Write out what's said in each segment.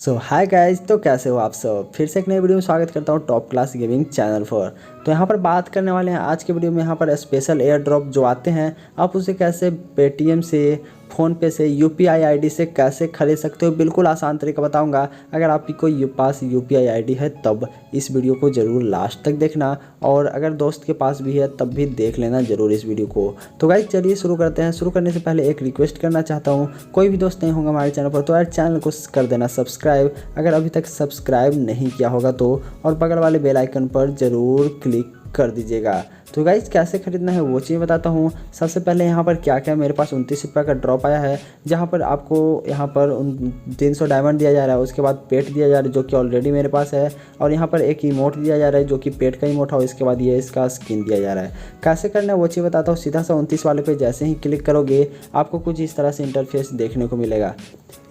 Hi guys, तो कैसे हो आप सब। फिर से एक नई वीडियो में स्वागत करता हूँ टॉप क्लास गेमिंग चैनल पर। तो यहाँ पर बात करने वाले हैं आज के वीडियो में यहाँ पर स्पेशल एयर ड्रॉप जो आते हैं, आप उसे कैसे पेटीएम से, फ़ोनपे से, यूपीआई आईडी से कैसे खरीद सकते हो। बिल्कुल आसान तरीका बताऊंगा। अगर आपकी कोई पास यूपीआई आईडी है तब इस वीडियो को ज़रूर लास्ट तक देखना, और अगर दोस्त के पास भी है तब भी देख लेना ज़रूर इस वीडियो को। तो गाइज चलिए शुरू करते हैं। शुरू करने से पहले एक रिक्वेस्ट करना चाहता हूँ, कोई भी दोस्त नहीं होगा हमारे चैनल पर तो यार चैनल को कर देना सब्सक्राइब, अगर अभी तक सब्सक्राइब नहीं किया होगा तो, और बगल वाले बेल आइकन पर ज़रूर क्लिक कर दीजिएगा। तो गाइज कैसे खरीदना है वो चीज़ बताता हूँ। सबसे पहले यहाँ पर क्या क्या मेरे पास 29 रुपये का ड्रॉप आया है, जहाँ पर आपको यहाँ पर 300 डायमंड दिया जा रहा है। उसके बाद पेट दिया जा रहा है जो कि ऑलरेडी मेरे पास है, और यहाँ पर एक इमोट दिया जा रहा है जो कि पेट का इमोट है। इसके बाद ये इसका स्किन दिया जा रहा है। कैसे करना है वो चीज़ बताता हूँ। सीधा सा 29 वाले पे जैसे ही क्लिक करोगे आपको कुछ इस तरह से इंटरफेस देखने को मिलेगा।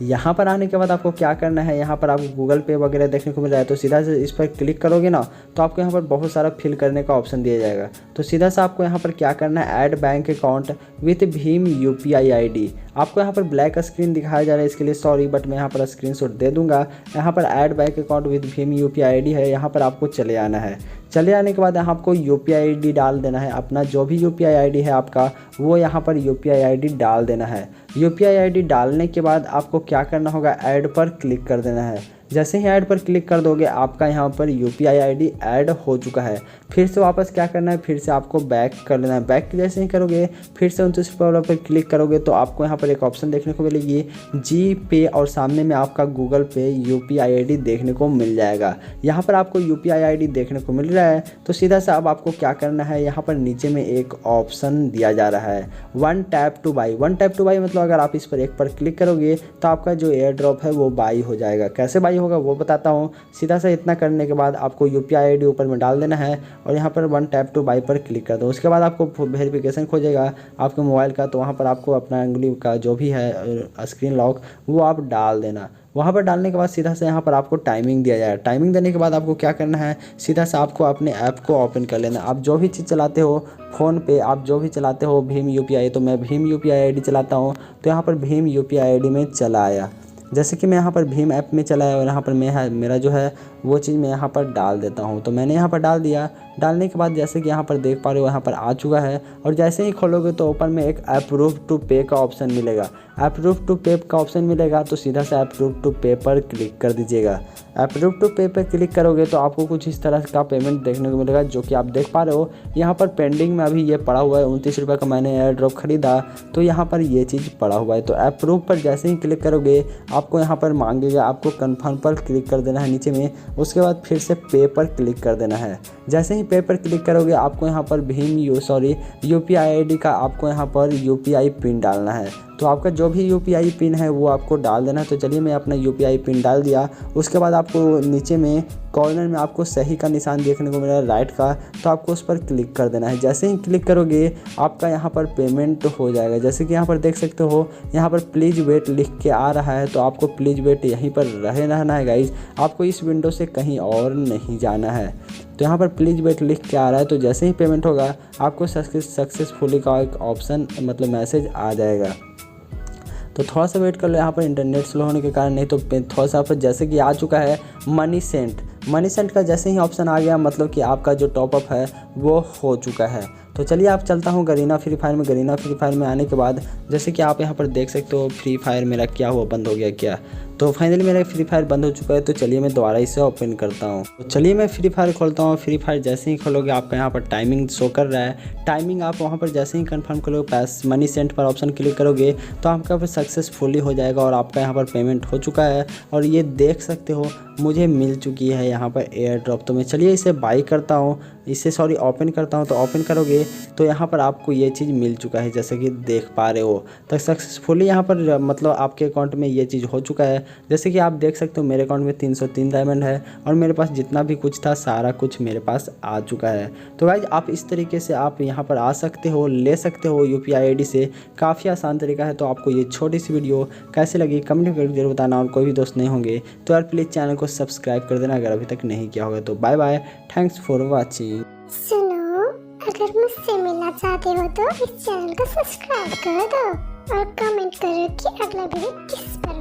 यहाँ पर आने के बाद आपको क्या करना है, यहाँ पर आपको गूगल पे वगैरह देखने को मिल रहा है, तो सीधा से इस पर क्लिक करोगे ना तो आपको यहाँ पर बहुत सारा फिल करने का ऑप्शन दिया जाएगा। तो सीधा सा आपको यहाँ पर क्या करना है, add bank account with Bhim UPI ID. आपको यहाँ पर ब्लैक स्क्रीन दिखाया जा रहा है, इसके लिए सॉरी, बट मैं यहाँ पर स्क्रीनशॉट दे दूंगा। यहाँ पर add bank account with Bhim UPI ID है, यहाँ पर आपको चले आना है। चले आने के बाद यहाँ आपको यूपीआई आईडी डाल देना है। अपना जो भी यूपीआई आईडी है आपका, वो यहाँ पर यूपीआई आईडी डाल देना है। यूपीआई आईडी डालने के बाद आपको क्या करना होगा, ऐड पर क्लिक कर देना है। जैसे ही ऐड पर क्लिक कर दोगे आपका यहाँ पर यूपीआई आईडी ऐड हो चुका है। फिर से वापस क्या करना है, फिर से आपको बैक कर लेना है। बैक जैसे ही करोगे फिर से 29 रुपये वाला पर क्लिक करोगे तो आपको यहाँ पर एक ऑप्शन देखने को मिलेगी जी पे, और सामने में आपका गूगल पे यूपीआई आईडी देखने को मिल जाएगा। यहाँ पर आपको यूपीआई आईडी देखने को मिल रहा है। तो सीधा सा अब आपको क्या करना है, यहाँ पर नीचे में एक ऑप्शन दिया जा रहा है one tap two by. One tap two by मतलब अगर आप इस पर एक पर क्लिक करोगे तो आपका जो एयर ड्रॉप है वो बाई हो जाएगा। कैसे बाई होगा वो बताता हूँ। सीधा सा इतना करने के बाद आपको यूपीआई आईडी ऊपर में डाल देना है, और यहाँ पर वन टैप टू बाई पर क्लिक कर दो। उसके बाद आपको वेरिफिकेशन खोजेगा आपके मोबाइल का, तो वहाँ पर आपको अपना उंगली का जो भी है स्क्रीन लॉक वो आप डाल देना। वहाँ पर डालने के बाद सीधा से यहाँ पर आपको टाइमिंग दिया जाएगा। टाइमिंग देने के बाद आपको क्या करना है, सीधा से आपको अपने ऐप को ओपन कर लेना। आप जो भी चीज़ चलाते हो, फ़ोन पे आप जो भी चलाते हो भीम यूपीआई, तो मैं भीम यूपीआई आईडी चलाता हूँ, तो यहाँ पर भीम यूपीआई आईडी में चला आया। जैसे कि मैं यहाँ पर भीम ऐप में चला है, और यहाँ पर मेरा जो है वो चीज़ मैं यहाँ पर डाल देता हूँ। तो मैंने यहाँ पर डाल दिया। डालने के बाद जैसे कि यहाँ पर देख पा रहे हो यहाँ पर आ चुका है, और जैसे ही खोलोगे तो ऊपर में एक अप्रूव टू पे का ऑप्शन मिलेगा। अप्रूव टू पे का ऑप्शन मिलेगा तो सीधा से अप्रूव टू पे पर क्लिक कर दीजिएगा। अप्रूव टू पे पर क्लिक करोगे तो आपको कुछ इस तरह का पेमेंट देखने को मिलेगा, जो कि आप देख पा रहे हो यहाँ पर पेंडिंग में अभी ये पड़ा हुआ है। 29 रुपये का मैंने एयर ड्रॉप खरीदा, तो यहाँ पर ये चीज़ पड़ा हुआ है। तो अप्रूव पर जैसे ही क्लिक करोगे आपको यहाँ पर मांगेगा, आपको कन्फर्म पर क्लिक कर देना है नीचे में। उसके बाद फिर से पे पर क्लिक कर देना है। जैसे ही पे पर क्लिक करोगे आपको यहाँ पर यूपीआई आईडी का आपको यहाँ पर यूपीआई पिन डालना है। तो आपका जो भी यूपीआई पिन है वो आपको डाल देना है। तो चलिए मैं अपना यूपीआई पिन डाल दिया। उसके बाद आपको नीचे में कॉर्नर में आपको सही का निशान देखने को मिल रहा है राइट का, तो आपको उस पर क्लिक कर देना है। जैसे ही क्लिक करोगे आपका यहाँ पर पेमेंट हो जाएगा। जैसे कि यहाँ पर देख सकते हो यहाँ पर प्लीज़ वेट लिख के आ रहा है, तो आपको प्लीज़ वेट यहीं पर रहना है गाइज। आपको इस विंडो से कहीं और नहीं जाना है। तो यहाँ पर प्लीज़ वेट लिख के आ रहा है, तो जैसे ही पेमेंट होगा आपको सक्सेसफुली का एक ऑप्शन मतलब मैसेज आ जाएगा। तो थोड़ा सा वेट कर लो, यहाँ पर इंटरनेट स्लो होने के कारण, नहीं तो थोड़ा सा पर जैसे कि आ चुका है मनी सेंट का जैसे ही ऑप्शन आ गया मतलब कि आपका जो टॉपअप है वो हो चुका है। तो चलिए आप चलता हूँ गरीना फ्री फायर में आने के बाद जैसे कि आप यहाँ पर देख सकते हो फ्री फायर मेरा क्या हुआ, बंद हो गया क्या। तो फाइनली मेरा फ्री फायर बंद हो चुका है। तो चलिए मैं दोबारा इसे ओपन करता हूँ। तो चलिए मैं फ्री फायर खोलता हूँ। फ्री फायर जैसे ही खोलोगे आपका यहाँ पर टाइमिंग शो कर रहा है। टाइमिंग आप वहाँ पर जैसे ही कंफर्म करोगे मनी सेंट पर ऑप्शन क्लिक करोगे तो आपका सक्सेसफुली हो जाएगा, और आपका यहाँ पर पेमेंट हो चुका है। और ये देख सकते हो मुझे मिल चुकी है यहाँ पर एयर ड्रॉप। तो मैं चलिए इसे बाई करता हूँ, ओपन करता हूँ। तो ओपन करोगे तो यहाँ पर आपको ये चीज़ मिल चुका है जैसे कि देख पा रहे हो। तो सक्सेसफुली यहाँ पर मतलब आपके अकाउंट में ये चीज़ हो चुका है। जैसे कि आप देख सकते हो मेरे अकाउंट में 303 डायमंड है, और मेरे पास जितना भी कुछ था सारा कुछ मेरे पास आ चुका है। तो गाइज आप इस तरीके से आप यहाँ पर आ सकते हो, ले सकते हो यूपीआई आईडी से। काफ़ी आसान तरीका है। तो आपको ये छोटी सी वीडियो कैसे लगी कमेंट करके जरूर बताना, और कोई भी दोस्त नहीं होंगे तो यार प्लीज़ चैनल को सब्सक्राइब कर देना अगर अभी तक नहीं किया होगा। तो bye bye, thanks for watching. सुनो, अगर मुझसे मिलना चाहते हो तो इस चैनल को सब्सक्राइब कर दो और कमेंट करो कि अगला वीडियो किस पर